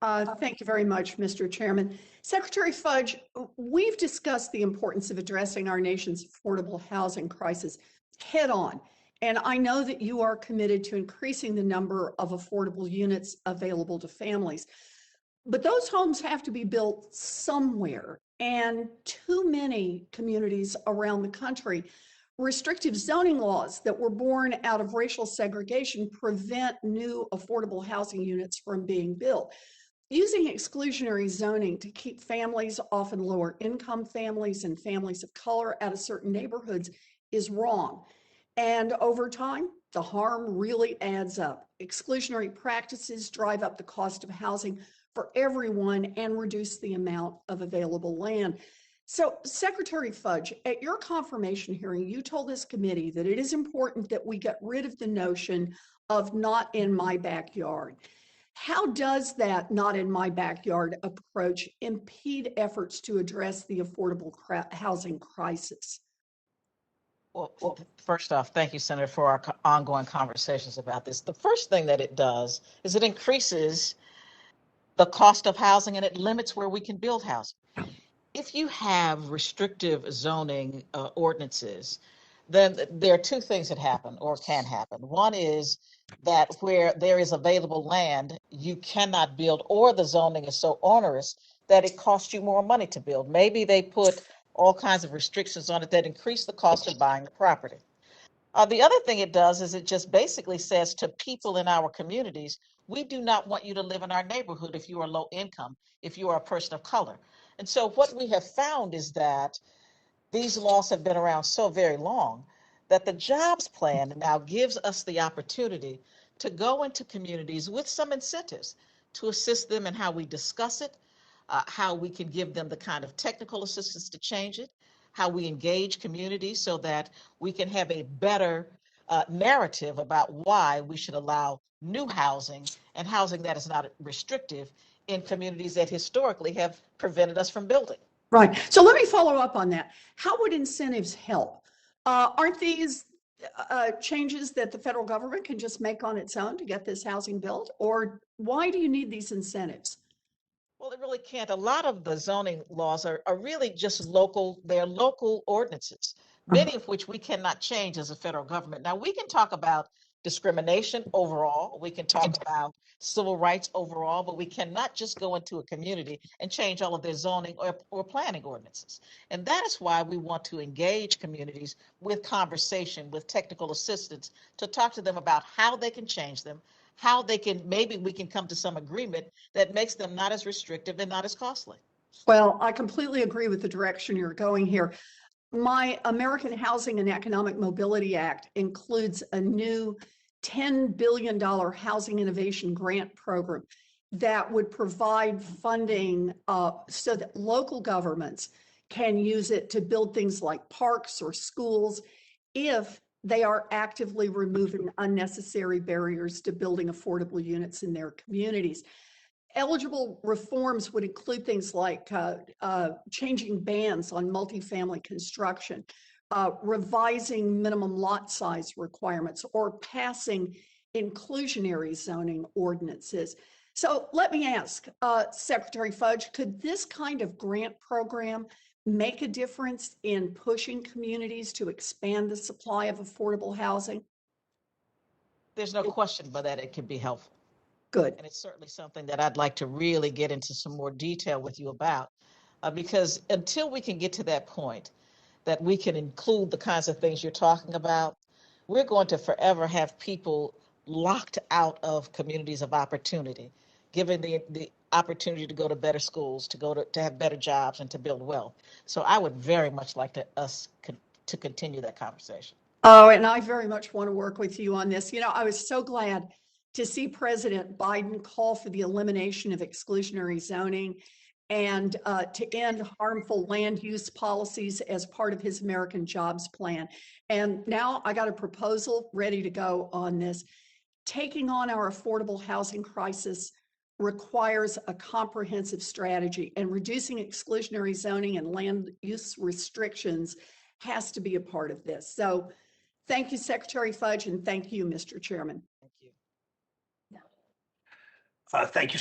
Thank you very much, Mr. Chairman. Secretary Fudge, we've discussed the importance of addressing our nation's affordable housing crisis head on. And I know that you are committed to increasing the number of affordable units available to families. But those homes have to be built somewhere. And too many communities around the country, restrictive zoning laws that were born out of racial segregation prevent new affordable housing units from being built. Using exclusionary zoning to keep families, often lower income families and families of color, out of certain neighborhoods is wrong. And over time, the harm really adds up. Exclusionary practices drive up the cost of housing for everyone and reduce the amount of available land. So, Secretary Fudge, at your confirmation hearing, you told this committee that it is important that we get rid of the notion of not in my backyard. How does that not in my backyard approach impede efforts to address the affordable housing crisis? Well, first off, thank you, Senator, for our ongoing conversations about this. The first thing that it does is it increases the cost of housing and it limits where we can build housing. If you have restrictive zoning ordinances, then there are two things that happen or can happen. One is that where there is available land, you cannot build, or the zoning is so onerous that it costs you more money to build. Maybe they put all kinds of restrictions on it that increase the cost of buying the property. The other thing it does is it just basically says to people in our communities, we do not want you to live in our neighborhood if you are low income, if you are a person of color. And so what we have found is that these laws have been around so very long that the jobs plan now gives us the opportunity to go into communities with some incentives to assist them in how we discuss it, how we can give them the kind of technical assistance to change it, how we engage communities so that we can have a better narrative about why we should allow new housing and housing that is not restrictive in communities that historically have prevented us from building. Right. So let me follow up on that. How would incentives help? Aren't these changes that the federal government can just make on its own to get this housing built? Or why do you need these incentives? Well, it really can't. A lot of the zoning laws are really just local, they're local ordinances, many of which we cannot change as a federal government. Now, we can talk about discrimination overall, we can talk about civil rights overall, but we cannot just go into a community and change all of their zoning or planning ordinances. And that is why we want to engage communities with conversation, with technical assistance, to talk to them about how they can change them, how they can, maybe we can come to some agreement that makes them not as restrictive and not as costly. Well, I completely agree with the direction you're going here. My American Housing and Economic Mobility Act includes a new $10 billion housing innovation grant program that would provide funding so that local governments can use it to build things like parks or schools if they are actively removing unnecessary barriers to building affordable units in their communities. Eligible reforms would include things like changing bans on multifamily construction, revising minimum lot size requirements, or passing inclusionary zoning ordinances. So let me ask, Secretary Fudge, could this kind of grant program make a difference in pushing communities to expand the supply of affordable housing? There's no question but that it can be helpful. Good. And it's certainly something that I'd like to really get into some more detail with you about, because until we can get to that point that we can include the kinds of things you're talking about, we're going to forever have people locked out of communities of opportunity, given the opportunity to go to better schools, to have better jobs, and to build wealth. So I would very much like to continue that conversation. Oh, and I very much want to work with you on this. You know, I was so glad to see President Biden call for the elimination of exclusionary zoning and to end harmful land use policies as part of his American Jobs Plan. And now I got a proposal ready to go on this. Taking on our affordable housing crisis requires a comprehensive strategy, and reducing exclusionary zoning and land use restrictions has to be a part of this. So thank you, Secretary Fudge, and thank you, Mr. Chairman. Thank you. Thank you.